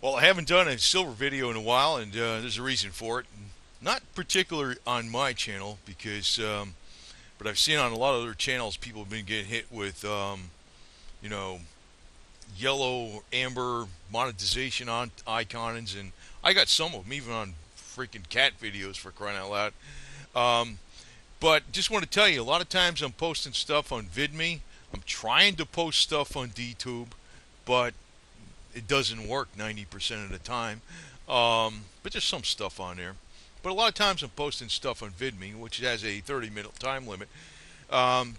Well, I haven't done a silver video in a while, and there's a reason for it. Not particular on my channel because, but I've seen on a lot of other channels people have been getting hit with, you know, yellow or amber monetization on icons, and I got some of them even on freaking cat videos for crying out loud. Um, but just want to tell you, a lot of times I'm posting stuff on VidMe. I'm trying to post stuff on DTube, but it doesn't work 90% of the time. But there's some stuff on there. But a lot of times I'm posting stuff on VidMe, which has a 30-minute time limit,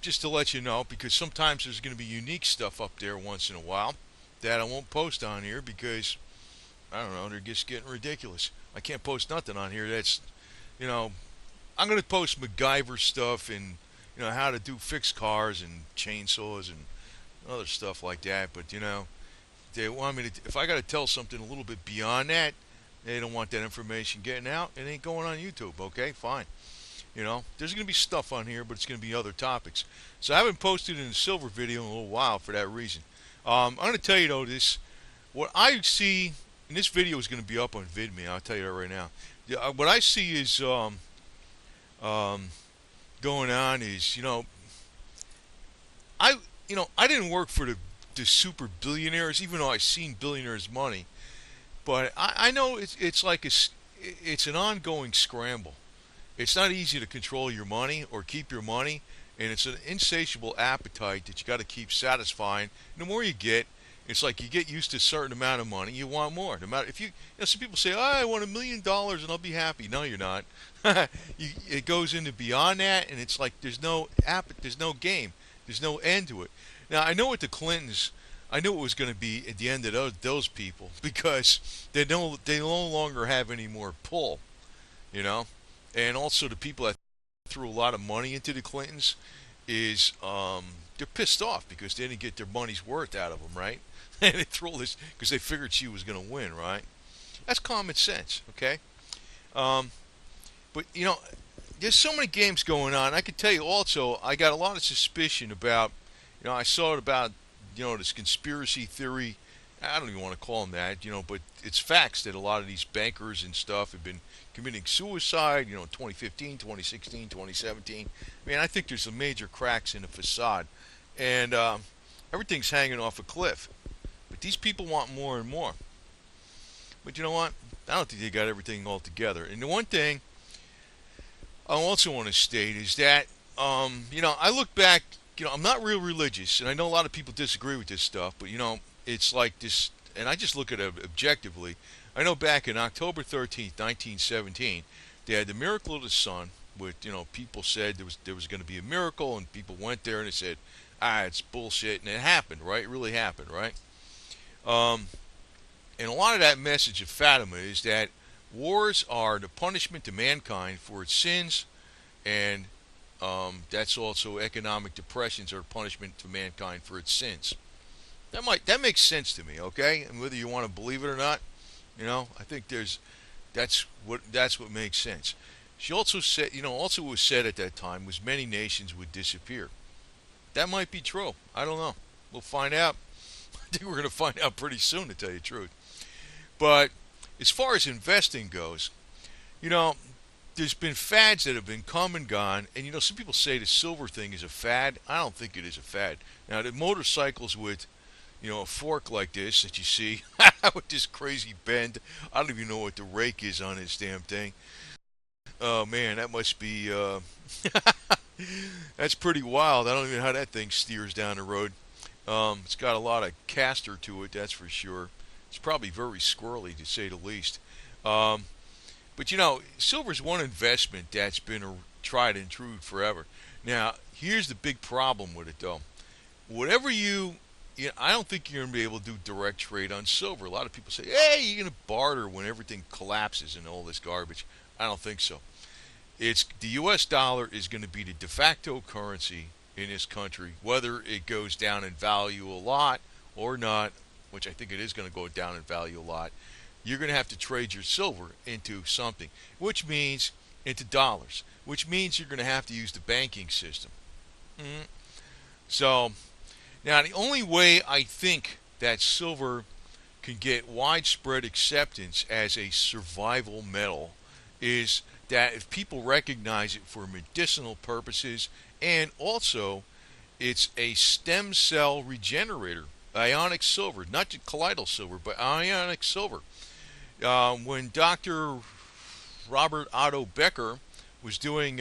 just to let you know, because sometimes there's going to be unique stuff up there once in a while that I won't post on here because, I don't know, they're just getting ridiculous. I can't post nothing on here that's, you know, I'm going to post MacGyver stuff and, how to do fix cars and chainsaws and other stuff like that. But, they want me to, if I got to tell something a little bit beyond that, they don't want that information getting out. It ain't going on YouTube, okay? Fine. There's going to be stuff on here, but it's going to be other topics. So I haven't posted in a silver video in a little while for that reason. I'm going to tell you, though, what I see, and this video is going to be up on VidMe, I'll tell you that right now. Yeah, what I see is um, going on is, I, I didn't work for the super billionaires, even though I've seen billionaires' money. But I know it's like it's an ongoing scramble. It's not easy to control your money or keep your money, and it's an insatiable appetite that you got to keep satisfying. And the more you get, it's like you get used to a certain amount of money, you want more. No matter if some people say, "Oh, I want $1 million and I'll be happy." No, you're not. It goes into beyond that, and it's like there's no game, there's no end to it. Now I know what the Clintons. I knew it was going to be at the end of those people because they no longer have any more pull, you know, and also the people that threw a lot of money into the Clintons is they're pissed off because they didn't get their money's worth out of them, right? And they threw all this because they figured she was going to win, right? That's common sense, okay? Um, but there's so many games going on. I can tell you also, I got a lot of suspicion about, I saw it about this conspiracy theory. I don't even want to call them that, but it's facts that a lot of these bankers and stuff have been committing suicide, 2015, 2016, 2017. I mean, I think there's some major cracks in the facade, and everything's hanging off a cliff. But these people want more and more. But you know what? I don't think they got everything all together. And the one thing I also want to state is that, I look back, I'm not real religious, and I know a lot of people disagree with this stuff, but, it's like this, and I just look at it objectively. I know back in October 13th, 1917, they had the miracle of the sun, which, people said there was going to be a miracle, and people went there and they said, it's bullshit, and it happened, right? It really happened, right? Um, and a lot of that message of Fatima is that wars are the punishment to mankind for its sins, and that's also economic depressions are punishment to mankind for its sins. That makes sense to me, okay? And whether you want to believe it or not, I think that's what makes sense. She also said, also was said at that time was many nations would disappear. That might be true. I don't know. We'll find out. I think we're going to find out pretty soon, to tell you the truth. But as far as investing goes, you know, there's been fads that have been come and gone, and some people say the silver thing is a fad. I don't think it is a fad. Now the motorcycles with, a fork like this that you see with this crazy bend, I don't even know what the rake is on this damn thing. Oh man, that must be that's pretty wild. I don't even know how that thing steers down the road. It's got a lot of caster to it, that's for sure. It's probably very squirrely to say the least. Um, but silver's one investment that's been tried and true forever. Now, here's the big problem with it, though. Whatever I don't think you're going to be able to do direct trade on silver. A lot of people say, hey, you're going to barter when everything collapses and all this garbage. I don't think so. It's the U.S. dollar is going to be the de facto currency in this country, whether it goes down in value a lot or not, which I think it is going to go down in value a lot. You're going to have to trade your silver into something, which means into dollars, which means you're going to have to use the banking system. Mm-hmm. So now the only way I think that silver can get widespread acceptance as a survival metal is that if people recognize it for medicinal purposes, and also it's a stem cell regenerator, ionic silver, not just colloidal silver, but ionic silver. When Dr. Robert Otto Becker was doing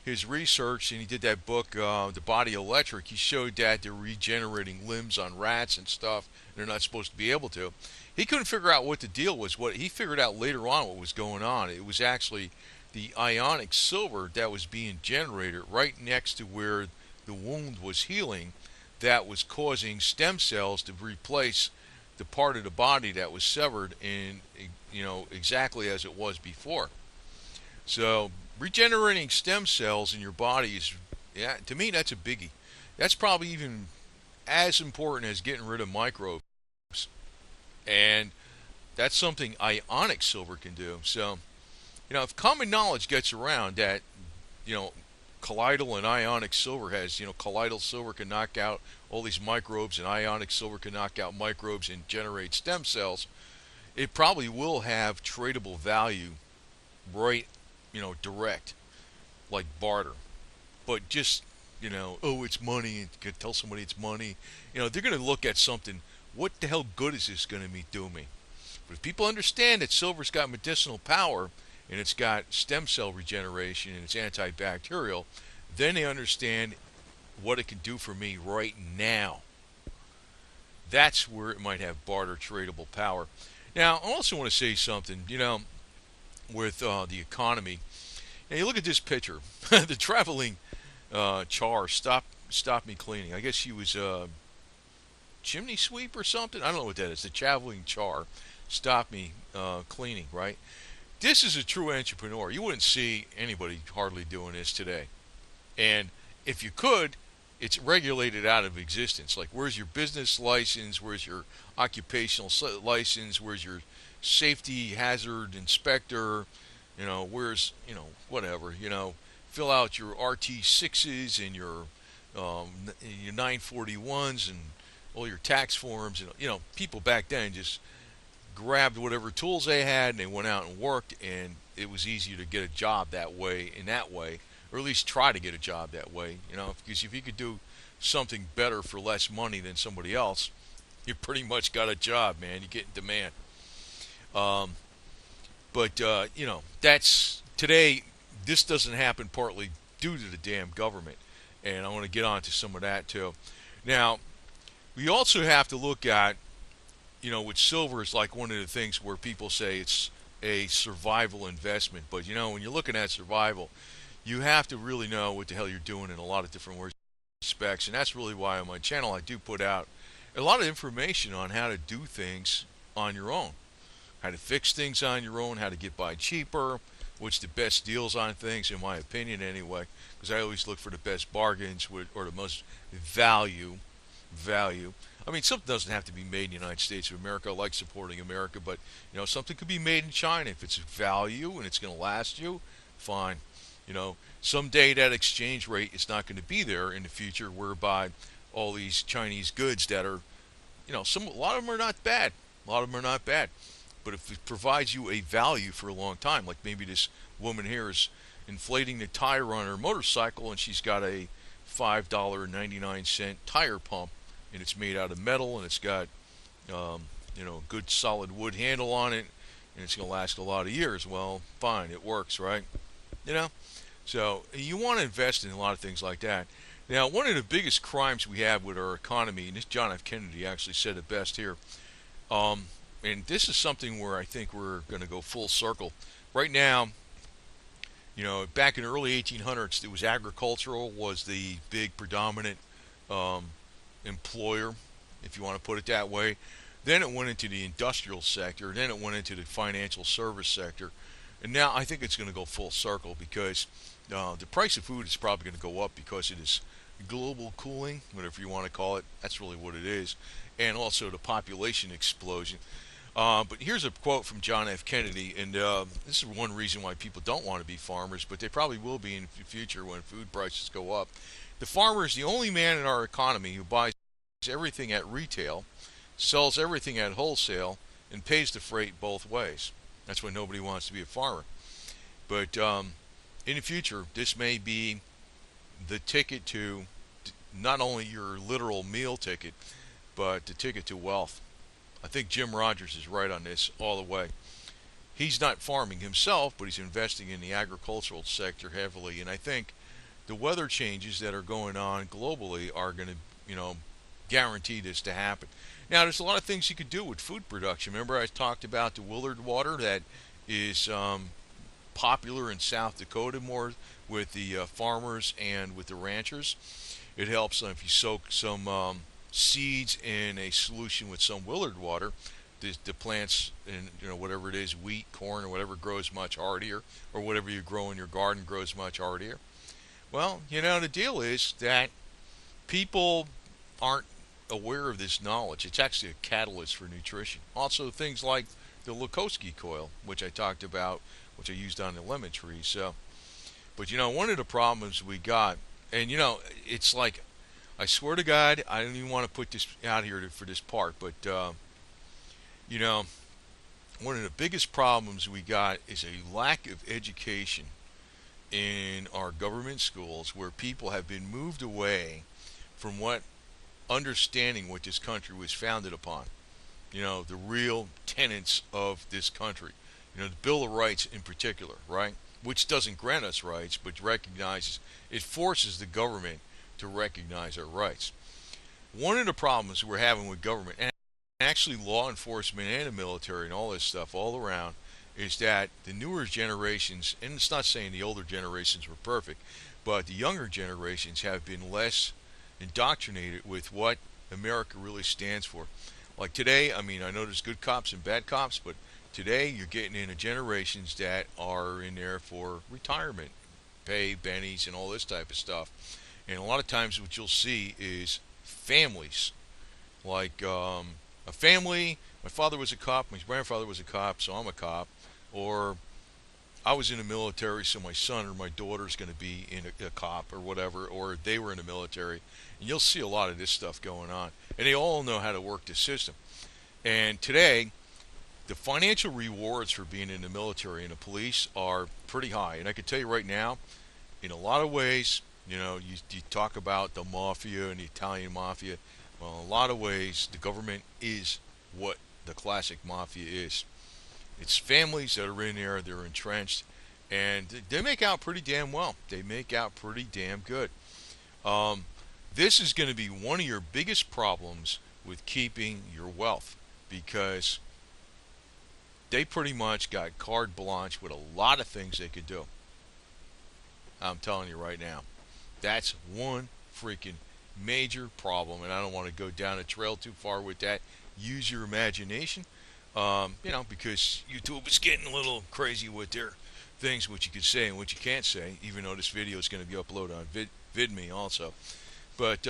his research, and he did that book, The Body Electric, he showed that they're regenerating limbs on rats and stuff. They're not supposed to be able to. He couldn't figure out what the deal was. What he figured out later on what was going on. It was actually the ionic silver that was being generated right next to where the wound was healing that was causing stem cells to replace the part of the body that was severed in, exactly as it was before. So regenerating stem cells in your body is, yeah, to me that's a biggie. That's probably even as important as getting rid of microbes, and that's something ionic silver can do. So, if common knowledge gets around that, colloidal and ionic silver has, colloidal silver can knock out all these microbes, and ionic silver can knock out microbes and generate stem cells, it probably will have tradable value, right, direct, like barter. But just, oh, it's money, and you can tell somebody it's money, they're going to look at something, what the hell good is this going to do me? But if people understand that silver's got medicinal power, and it's got stem cell regeneration, and it's antibacterial, then they understand what it can do for me right now. That's where it might have barter tradable power. Now, I also want to say something, with the economy. Now, you look at this picture. The traveling char stopped me cleaning. I guess she was a chimney sweep or something. I don't know what that is. The traveling char stopped me cleaning, right? This is a true entrepreneur. You wouldn't see anybody hardly doing this today. And if you could, it's regulated out of existence. Like, where's your business license? Where's your occupational license? Where's your safety hazard inspector? Where's, whatever, fill out your RT6s and your 941s and all your tax forms. And, people back then just grabbed whatever tools they had and they went out and worked, and it was easier to get a job that way, or at least try to get a job that way, because if you could do something better for less money than somebody else, you pretty much got a job, man. You get in demand. But that's today. This doesn't happen partly due to the damn government, and I want to get on to some of that too. Now, we also have to look at, with silver is like one of the things where people say it's a survival investment. But, when you're looking at survival, you have to really know what the hell you're doing in a lot of different respects. And that's really why on my channel I do put out a lot of information on how to do things on your own. How to fix things on your own, how to get by cheaper, what's the best deals on things, in my opinion anyway. Because I always look for the best bargains or the most value. I mean, something doesn't have to be made in the United States of America. I like supporting America, but something could be made in China. If it's value and it's going to last you, fine. Someday that exchange rate is not going to be there in the future, whereby all these Chinese goods that are, a lot of them are not bad. But if it provides you a value for a long time, like maybe this woman here is inflating the tire on her motorcycle, and she's got a $5.99 tire pump, and it's made out of metal, and it's got good solid wood handle on it, and it's going to last a lot of years. Well, fine, it works, right? So you want to invest in a lot of things like that. Now, one of the biggest crimes we have with our economy, and this John F. Kennedy actually said it best here, and this is something where I think we're going to go full circle. Right now, back in the early 1800s, it was agricultural was the big predominant employer, if you want to put it that way. Then it went into the industrial sector. Then it went into the financial service sector. And now I think it's going to go full circle, because the price of food is probably going to go up because it is global cooling, whatever you want to call it. That's really what it is. And also the population explosion. But here's a quote from John F. Kennedy, and this is one reason why people don't want to be farmers, but they probably will be in the future when food prices go up. The farmer is the only man in our economy who buys everything at retail, sells everything at wholesale, and pays the freight both ways. That's why nobody wants to be a farmer. But in the future, this may be the ticket to not only your literal meal ticket, but the ticket to wealth. I think Jim Rogers is right on this all the way. He's not farming himself, but he's investing in the agricultural sector heavily. And I think the weather changes that are going on globally are going to, guarantee this to happen. Now, there's a lot of things you could do with food production. Remember, I talked about the Willard water that is popular in South Dakota more with the farmers and with the ranchers. It helps if you soak some seeds in a solution with some Willard water. The plants and whatever it is, wheat, corn, or whatever grows much hardier, or whatever you grow in your garden grows much hardier. Well, the deal is that people aren't aware of this knowledge. It's actually a catalyst for nutrition. Also, things like the Lukowski coil, which I talked about, which I used on the lemon tree. So, but one of the problems we got, and it's like, I swear to God, I don't even want to put this out here for this part, but one of the biggest problems we got is a lack of education in our government schools, where people have been moved away from understanding what this country was founded upon. The real tenets of this country. The Bill of Rights in particular, right? Which doesn't grant us rights, but it forces the government to recognize our rights. One of the problems we're having with government, and actually law enforcement and the military and all this stuff all around, is that the newer generations, and it's not saying the older generations were perfect, but the younger generations have been less indoctrinated with what America really stands for. Like today, I know there's good cops and bad cops, but today you're getting into generations that are in there for retirement pay, bennies, and all this type of stuff. And a lot of times what you'll see is families. Like a family, my father was a cop, my grandfather was a cop, so I'm a cop. Or I was in the military, so my son or my daughter's going to be in a cop or whatever, or they were in the military. And you'll see a lot of this stuff going on. And they all know how to work the system. And today, the financial rewards for being in the military and the police are pretty high. And I can tell you right now, in a lot of ways, you talk about the mafia and the Italian mafia. Well, in a lot of ways, the government is what the classic mafia is. It's families that are in there, they're entrenched, and they make out pretty damn well. They make out pretty damn good. This is going to be one of your biggest problems with keeping your wealth, because they pretty much got carte blanche with a lot of things they could do. I'm telling you right now. That's one freaking major problem, and I don't want to go down a trail too far with that. Use your imagination, because YouTube is getting a little crazy with their things, what you can say and what you can't say, even though this video is going to be uploaded on VidMe also. But,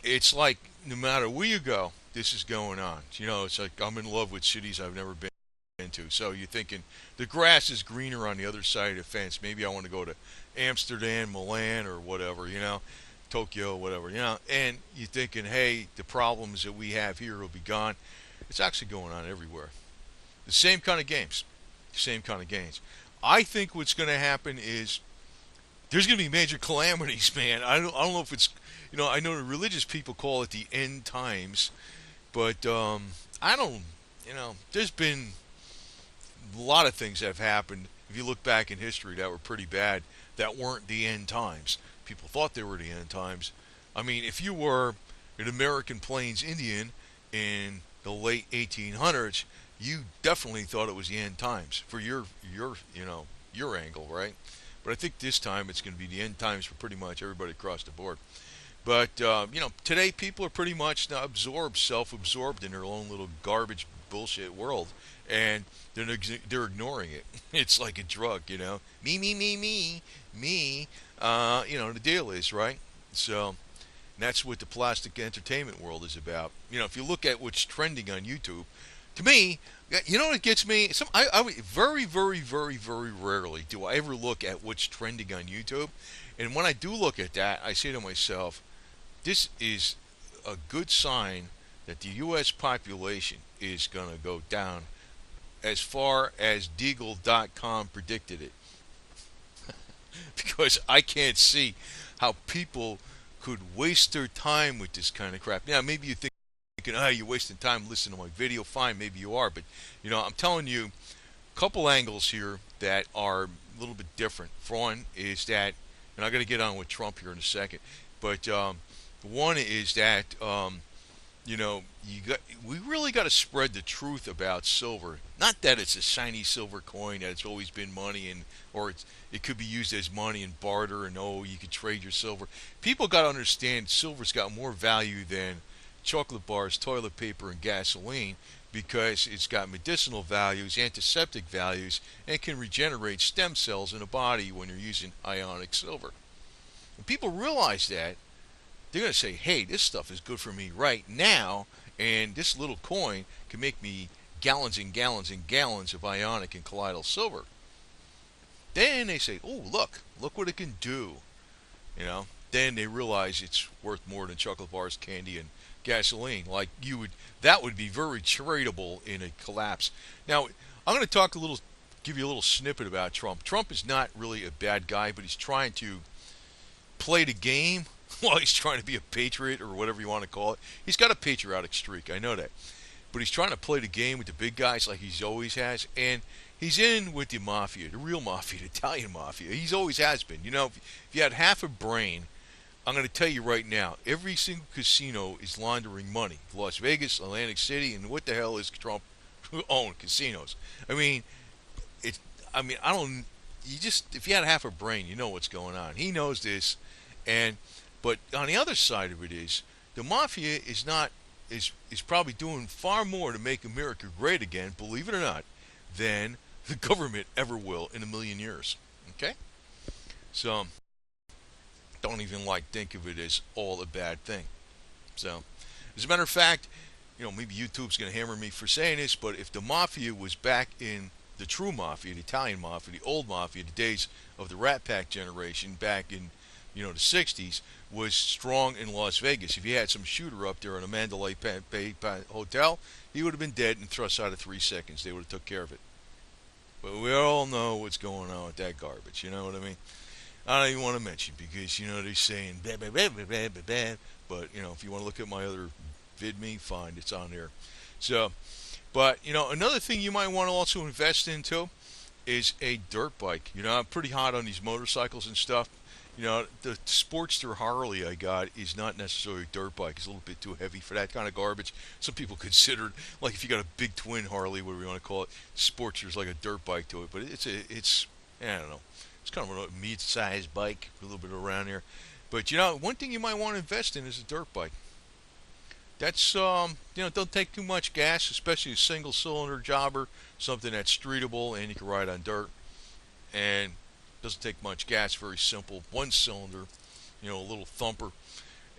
it's like no matter where you go, this is going on. It's like I'm in love with cities I've never been into. So you're thinking the grass is greener on the other side of the fence. Maybe I want to go to Amsterdam, Milan, or whatever, Tokyo, whatever, and you're thinking, hey, the problems that we have here will be gone. It's actually going on everywhere. The same kind of games. I think what's going to happen is there's going to be major calamities, man. I don't know if it's, I know the religious people call it the end times, but I don't, there's been a lot of things that have happened, if you look back in history, that were pretty bad, that weren't the end times. People thought they were the end times. If you were an American Plains Indian in the late 1800s, you definitely thought it was the end times for your angle, right? But I think this time it's going to be the end times for pretty much everybody across the board. But today people are pretty much self-absorbed in their own little garbage bullshit world, and they're ignoring it. It's like a drug, me. The deal is, right? So that's what the plastic entertainment world is about. If you look at what's trending on YouTube, to me, what gets me? I very, very, very, very rarely do I ever look at what's trending on YouTube. And when I do look at that, I say to myself, this is a good sign that the U.S. population is going to go down as far as Deagle.com predicted it. Because I can't see how people could waste their time with this kind of crap. Now, maybe you're thinking, oh, you're wasting time listening to my video. Fine, maybe you are. But, I'm telling you a couple angles here that are a little bit different. For one is that, and I'm going to get on with Trump here in a second, but one is that, we really got to spread the truth about silver. Not that it's a shiny silver coin, that it's always been money, or it could be used as money and barter, and you could trade your silver. People got to understand silver's got more value than chocolate bars, toilet paper, and gasoline, because it's got medicinal values, antiseptic values, and can regenerate stem cells in a body when you're using ionic silver. When people realize that, they're going to say, hey, this stuff is good for me right now, and this little coin can make me gallons and gallons and gallons of ionic and colloidal silver. Then they say, oh, look what it can do. Then they realize it's worth more than chocolate bars, candy, and gasoline. That would be very tradable in a collapse. Now, I'm going to give you a little snippet about Trump. Trump is not really a bad guy, but he's trying to play the game while he's trying to be a patriot, or whatever you want to call it. He's got a patriotic streak, I know that. But he's trying to play the game with the big guys like he always has. And he's in with the mafia, the real mafia, the Italian mafia. He's always has been. If you had half a brain, I'm going to tell you right now, every single casino is laundering money. Las Vegas, Atlantic City, and what the hell is Trump own casinos? If you had half a brain, you know what's going on. He knows this. But on the other side of it is, the mafia is probably doing far more to make America great again, believe it or not, than the government ever will in a million years. Okay? So, don't even think of it as all a bad thing. So, as a matter of fact, maybe YouTube's going to hammer me for saying this, but if the mafia was back in the true mafia, the Italian mafia, the old mafia, the days of the Rat Pack generation back in the 60s, was strong in Las Vegas. If you had some shooter up there in a Mandalay Bay hotel, he would have been dead and thrust out of 3 seconds. They would have took care of it. But we all know what's going on with that garbage. You know what I mean? I don't even want to mention, because they're saying blah, blah, blah, blah, blah, blah, blah. But if you want to look at my other VidMe, fine, it's on there. So, but another thing you might want to also invest into is a dirt bike. I'm pretty hot on these motorcycles and stuff. The Sportster Harley I got is not necessarily a dirt bike. It's a little bit too heavy for that kind of garbage. Some people consider it, like, if you got a big twin Harley, whatever you want to call it, Sportster's like a dirt bike to it. But it's I don't know. It's kind of a mid-sized bike, a little bit around there. But one thing you might want to invest in is a dirt bike. That's don't take too much gas, especially a single-cylinder jobber, something that's streetable and you can ride on dirt, and doesn't take much gas. Very simple, one cylinder, a little thumper,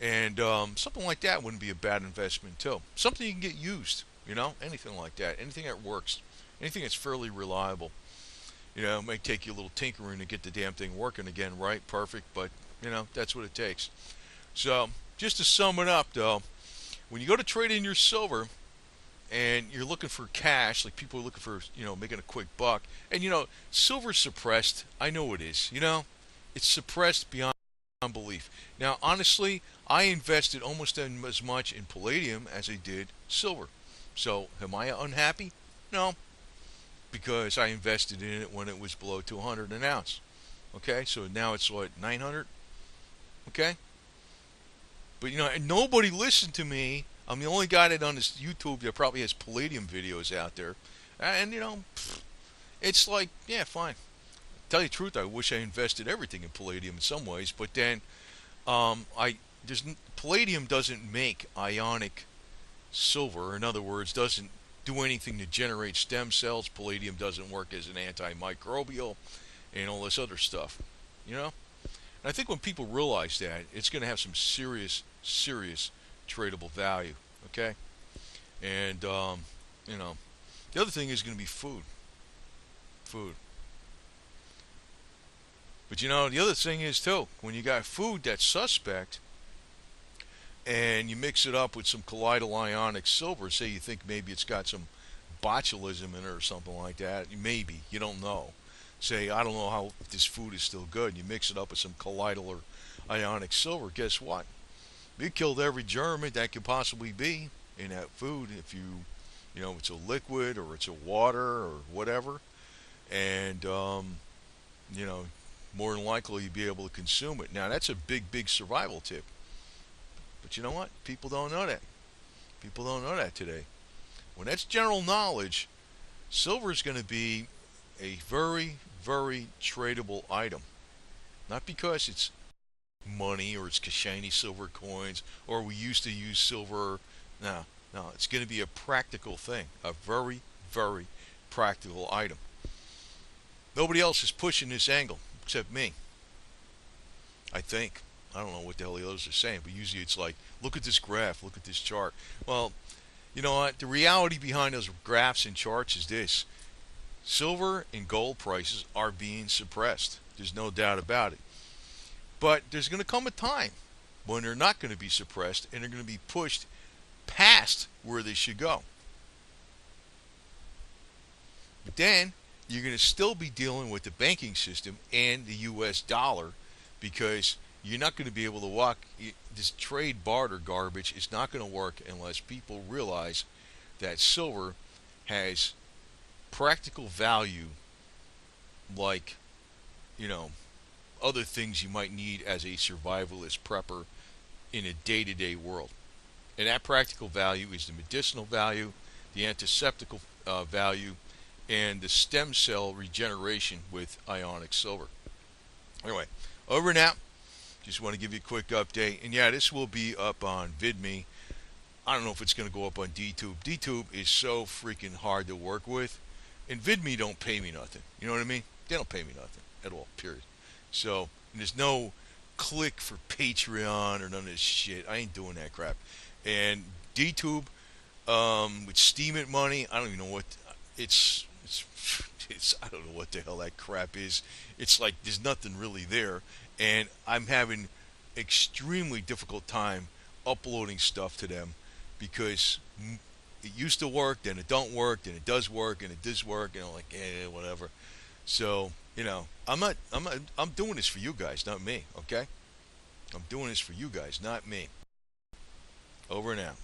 and something like that wouldn't be a bad investment too. Something you can get used, anything like that, anything that works, anything that's fairly reliable. It might take you a little tinkering to get the damn thing working again, right? Perfect, but that's what it takes. So just to sum it up, though, when you go to trade in your silver and you're looking for cash, like people are looking for, making a quick buck, and silver's suppressed. I know it is. It's suppressed beyond belief. Now, honestly, I invested almost as much in palladium as I did silver. So, am I unhappy? No, because I invested in it when it was below 200 an ounce. Okay, so now it's what, 900? Okay, but nobody listened to me. I'm the only guy that on this YouTube that probably has palladium videos out there, and it's like, yeah, fine. Tell you the truth, I wish I invested everything in palladium in some ways, but then palladium doesn't make ionic silver. In other words, doesn't do anything to generate stem cells. Palladium doesn't work as an antimicrobial and all this other stuff. And I think when people realize that, it's going to have some serious tradable value. Okay, and the other thing is going to be food. But the other thing is too, when you got food that's suspect, and you mix it up with some colloidal ionic silver, say you think maybe it's got some botulism in it or something like that, maybe, you don't know. Say, I don't know how if this food is still good. You mix it up with some colloidal or ionic silver, guess what? You killed every germ that could possibly be in that food if it's a liquid or it's a water or whatever. And, you know, more than likely you'll be able to consume it. Now, that's a big, big survival tip. But you know what? People don't know that. People don't know that today. When that's general knowledge, silver is going to be a very, very tradable item. Not because it's money or it's shiny silver coins or we used to use silver. No, no, it's going to be a practical thing. A very, very practical item. Nobody else is pushing this angle except me. I think. I don't know what the hell the others are saying, but usually it's like, look at this graph, look at this chart. Well, you know what? The reality behind those graphs and charts is this. Silver and gold prices are being suppressed. There's no doubt about it. But there's going to come a time when they're not going to be suppressed and they're going to be pushed past where they should go. But then you're going to still be dealing with the banking system and the US dollar because you're not going to be able to walk. This trade barter garbage is not going to work unless people realize that silver has practical value like, you know, other things you might need as a survivalist prepper in a day-to-day world. And that practical value is the medicinal value, the antiseptic value, and the stem cell regeneration with ionic silver. Anyway, over and out. Just want to give you a quick update. And yeah, this will be up on VidMe. I don't know if it's going to go up on DTube. DTube is so freaking hard to work with. And VidMe don't pay me nothing. You know what I mean? They don't pay me nothing at all, period. So, there's no click for Patreon or none of this shit. I ain't doing that crap. And DTube, with Steam It money, I don't even know what, it's I don't know what the hell that crap is. It's like there's nothing really there. And I'm having extremely difficult time uploading stuff to them because it used to work, then it don't work, then it does work, and it does work, and I'm like, whatever. So, I'm doing this for you guys, not me, okay? I'm doing this for you guys, not me. Over and out.